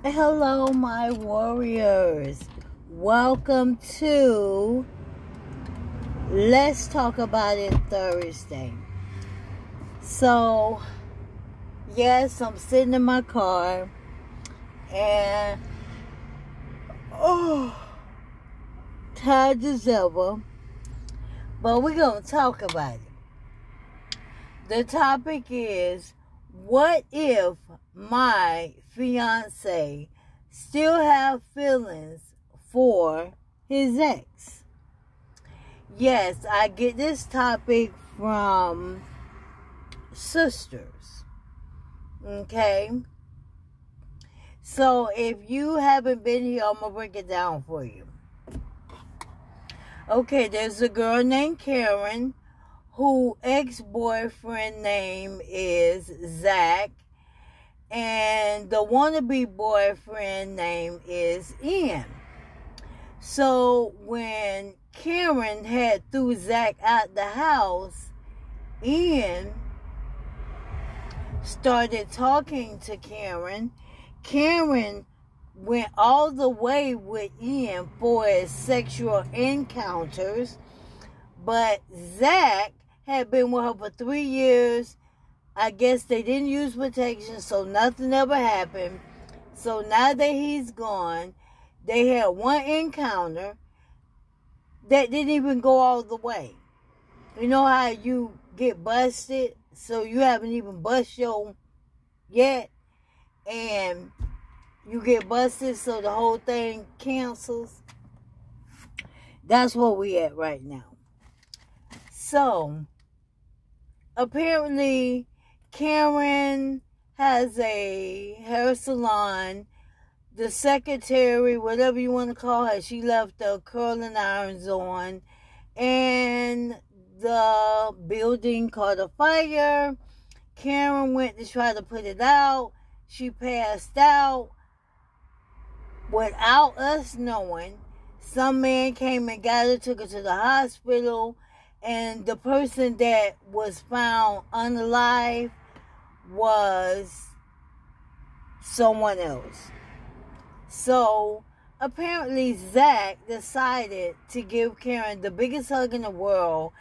Hello, my warriors. Welcome to Let's Talk About It Thursday. So, yes, I'm sitting in my car and tired as ever, but we're going to talk about it. The topic is, what if my fiance still have feelings for his ex? Yes, I get this topic from sisters. Okay? So if you haven't been here, I'm going to break it down for you. Okay, there's a girl named Karen who ex-boyfriend name is Zach, and the wannabe boyfriend name is Ian. So when Karen had threw Zach out the house, Ian started talking to Karen. Karen went all the way with Ian for his sexual encounters, but Zach had been with her for 3 years. I guess they didn't use protection, so nothing ever happened. So now that he's gone, they had one encounter that didn't even go all the way. You know how you get busted, so you haven't even bust your yet, and you get busted, so the whole thing cancels? That's where we at right now. So, apparently, Karen has a hair salon. The secretary, whatever you want to call her, she left the curling irons on. And the building caught a fire. Karen went to try to put it out. She passed out. Without us knowing, some man came and got her, took her to the hospital. And the person that was found unalive was someone else. So, apparently Zach decided to give Karen the biggest hug in the world,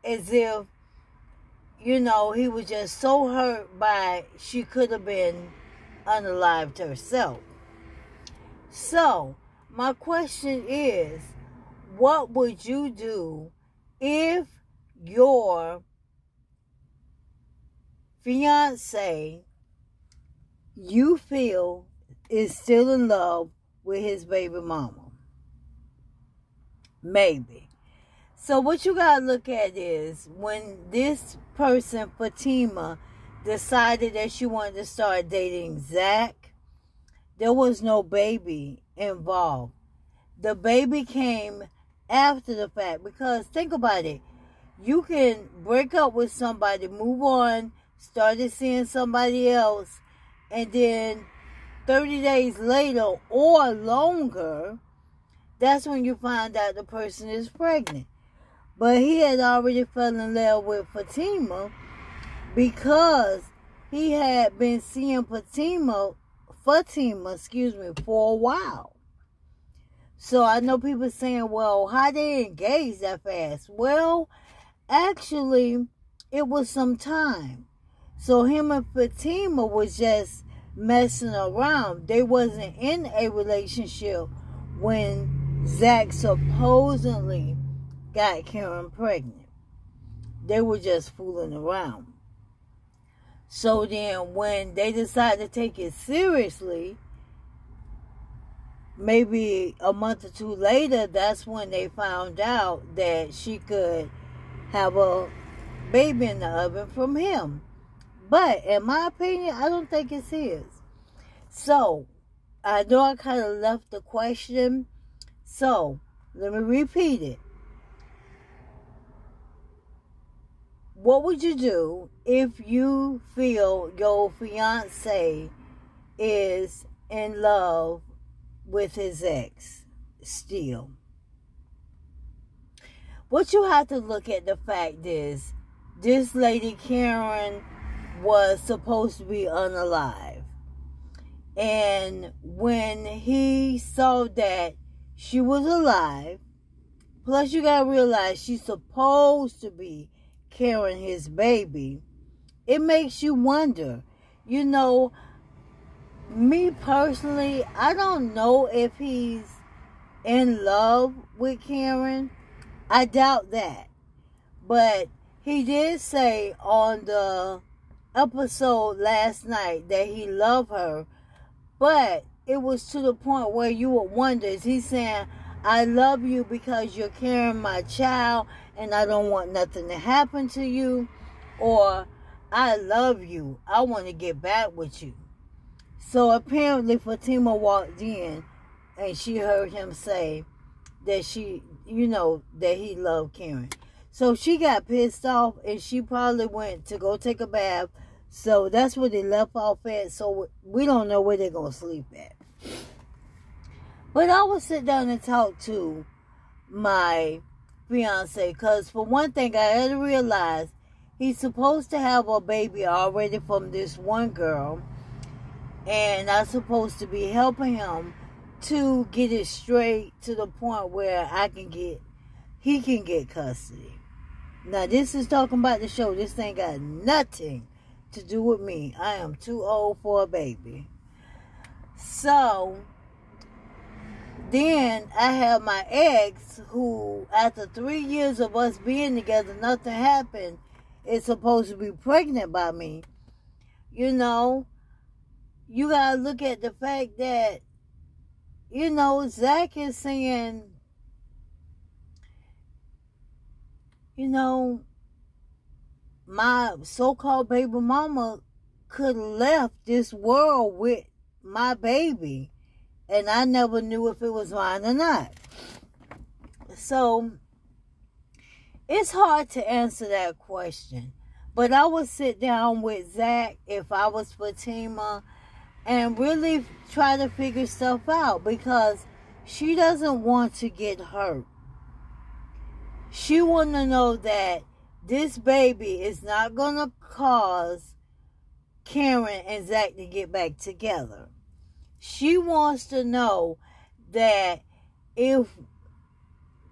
as if, you know, he was just so hurt by she could have been unalived herself. So, my question is, what would you do if your fiance, you feel, is still in love with his baby mama? Maybe. So what you gotta look at is, when this person, Fatima, decided that she wanted to start dating Zach, there was no baby involved. The baby came after the fact, because think about it. You can break up with somebody, move on, started seeing somebody else, and then 30 days later or longer, that's when you find out the person is pregnant. But he had already fell in love with Fatima because he had been seeing Fatima, for a while. So I know people saying, well, how they engaged that fast? Well, actually, it was some time. So him and Fatima was just messing around. They wasn't in a relationship when Zach supposedly got Karen pregnant. They were just fooling around. So then when they decided to take it seriously, maybe a month or two later, that's when they found out that she could have a baby in the oven from him. But in my opinion, I don't think it's his. So, I know I kind of left the question. So, let me repeat it. What would you do if you feel your fiance is in love with his ex still? What you have to look at, the fact is, this lady Karen was supposed to be unalive. And when he saw that she was alive, plus you gotta realize she's supposed to be carrying his baby, it makes you wonder. You know, me personally, I don't know if he's in love with Karen. I doubt that. But he did say on the episode last night that he loved her. But it was to the point where you would wonder, is he saying, I love you because you're carrying my child and I don't want nothing to happen to you? Or, I love you, I want to get back with you. So apparently Fatima walked in and she heard him say that that he loved Karen. So she got pissed off and she probably went to go take a bath. So that's where they left off at. So we don't know where they're going to sleep at. But I would sit down and talk to my fiance. Because for one thing, I had to realize he's supposed to have a baby already from this one girl. And I'm supposed to be helping him to get it straight to the point where he can get custody. Now, this is talking about the show. This thing got nothing to do with me. I am too old for a baby. So, then I have my ex who, after 3 years of us being together, nothing happened, is supposed to be pregnant by me. You know, you gotta look at the fact that, Zach is saying, my so-called baby mama could have left this world with my baby. And I never knew if it was mine or not. So, it's hard to answer that question. But I would sit down with Zach if I was Fatima and really try to figure stuff out. Because she doesn't want to get hurt. She wants to know that this baby is not going to cause Karen and Zach to get back together. She wants to know that if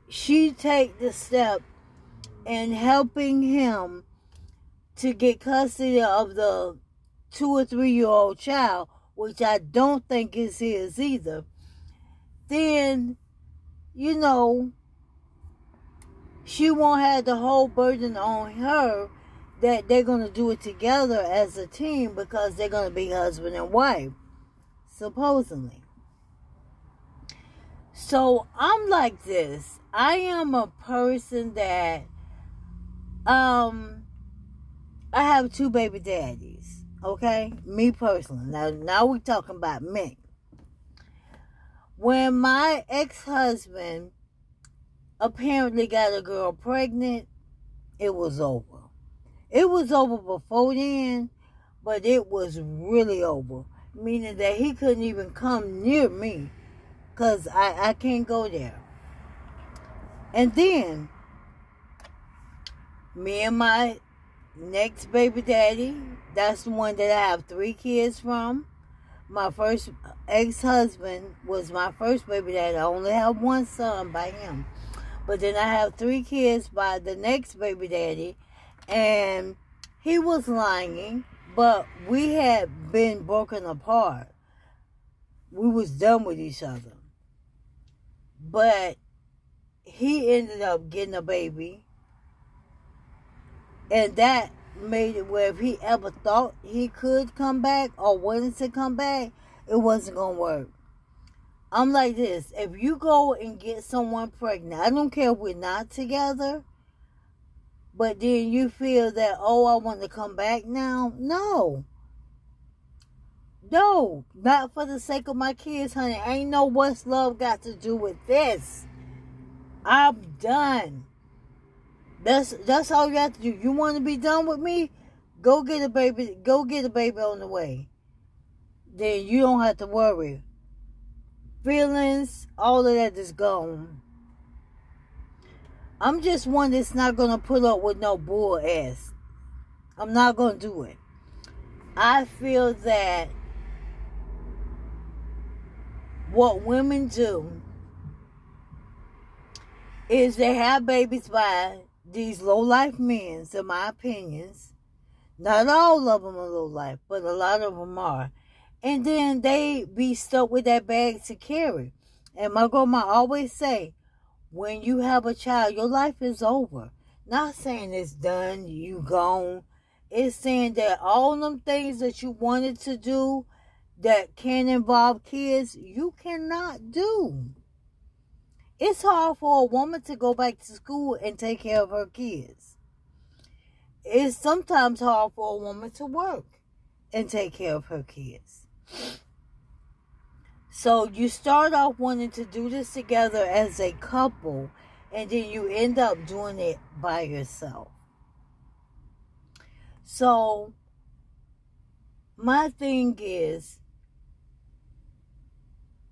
she take the step in helping him to get custody of the 2 or 3 year old child, which I don't think is his either, then, she won't have the whole burden on her that they're going to do it together as a team because they're going to be husband and wife, supposedly. So I'm like this. I am a person that I have 2 baby daddies, okay? Me personally. Now we're talking about me. When my ex-husband apparently got a girl pregnant, it was over. It was over before then, but it was really over. Meaning that he couldn't even come near me because I can't go there. And then, me and my next baby daddy, that's the one that I have 3 kids from. My first ex-husband was my first baby daddy. I only have 1 son by him. But then I have 3 kids by the next baby daddy. And he was lying, but we had been broken apart. We was done with each other. But he ended up getting a baby. And that made it where if he ever thought he could come back or wanted to come back, it wasn't going to work. I'm like this. If you go and get someone pregnant, I don't care if we're not together, but then you feel that, oh, I want to come back now. No. No. Not for the sake of my kids, honey. Ain't no what's love got to do with this. I'm done. That's all you have to do. You want to be done with me? Go get a baby. Go get a baby on the way. Then you don't have to worry. Feelings, all of that is gone. I'm just one that's not going to put up with no bull ass. I'm not going to do it. I feel that what women do is they have babies by these low-life men, in my opinions. Not all of them are low-life, but a lot of them are. And then they be stuck with that bag to carry. And my grandma always say, when you have a child, your life is over. Not saying it's done, you gone. It's saying that all them things that you wanted to do that can involve kids, you cannot do. It's hard for a woman to go back to school and take care of her kids. It's sometimes hard for a woman to work and take care of her kids. So you start off wanting to do this together as a couple, and then you end up doing it by yourself. So my thing is,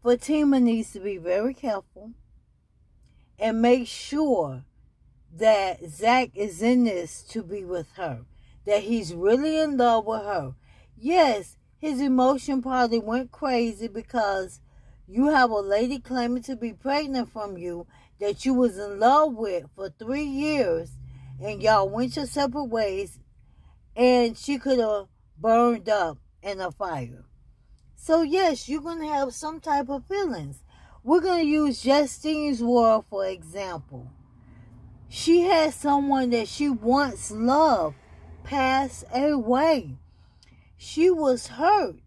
Fatima needs to be very careful and make sure that Zach is in this to be with her, that he's really in love with her. Yes, his emotion probably went crazy because you have a lady claiming to be pregnant from you that you was in love with for 3 years, and y'all went your separate ways, and she could have burned up in a fire. So yes, you're going to have some type of feelings. We're going to use Justine's world for example. She had someone that she once loved pass away. She was hurt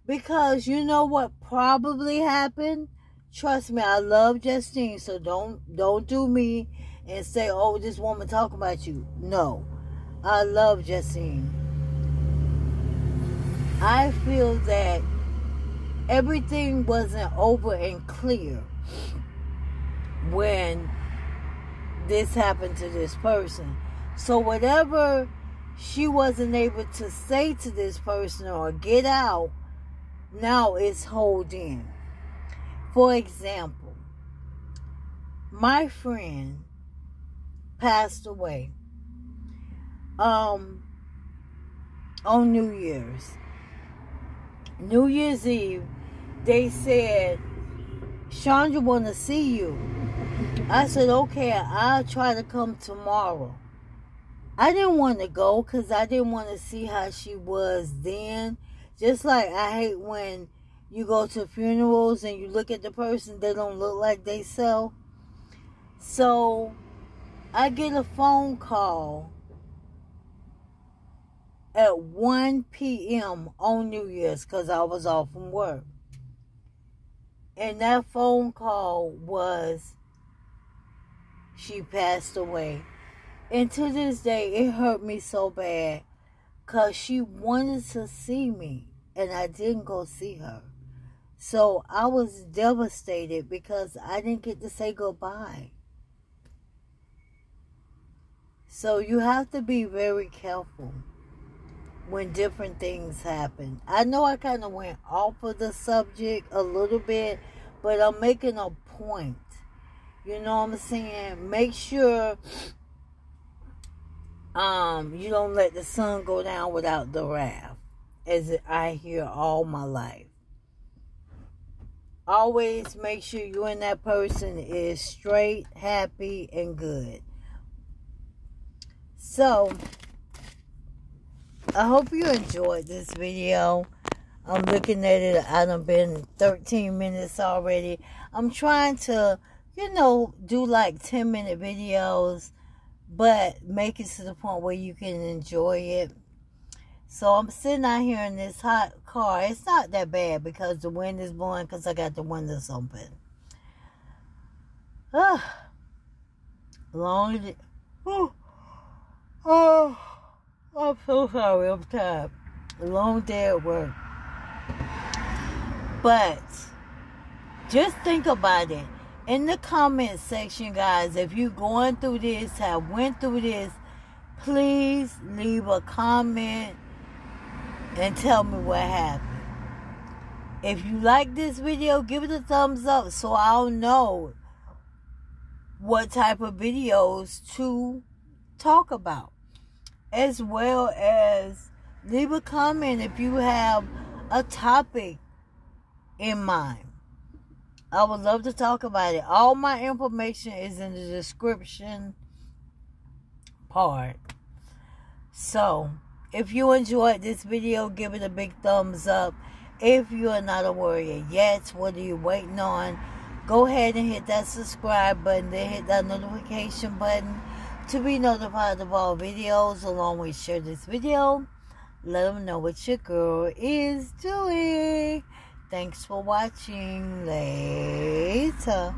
because you know what probably happened? Trust me, I love Justine, so don't do me and say, oh, this woman talking about you. No, I love Justine. I feel that everything wasn't over and clear when this happened to this person. So whatever she wasn't able to say to this person or get out, now it's hold in. For example, my friend passed away on New Year's. New Year's Eve, they said, Chandra want to see you. I said, okay, I'll try to come tomorrow. I didn't want to go because I didn't want to see how she was then. Just like I hate when you go to funerals and you look at the person, they don't look like they sell. So I get a phone call at 1 p.m. on New Year's because I was off from work. And that phone call was, she passed away. And to this day, it hurt me so bad because she wanted to see me and I didn't go see her. So I was devastated because I didn't get to say goodbye. So you have to be very careful when different things happen. I know I kind of went off of the subject a little bit, but I'm making a point. You know what I'm saying? Make sure you don't let the sun go down without the wrath, as I hear all my life. Always make sure you and that person is straight, happy, and good. So, I hope you enjoyed this video. I'm looking at it. I done been 13 minutes already. I'm trying to, do like 10-minute videos, but make it to the point where you can enjoy it. So I'm sitting out here in this hot car. It's not that bad because the wind is blowing because I got the windows open. I'm so sorry. I'm tired. A long day at work. But just think about it. In the comment section, guys, if you're going through this, have went through this, please leave a comment and tell me what happened. If you like this video, give it a thumbs up so I'll know what type of videos to talk about. As well as leave a comment if you have a topic in mind. I would love to talk about it. All my information is in the description part. So, if you enjoyed this video, give it a big thumbs up. If you are not a warrior yet, what are you waiting on? Go ahead and hit that subscribe button. Then hit that notification button to be notified of all videos. Along with share this video. Let them know what your girl is doing. Thanks for watching. Later.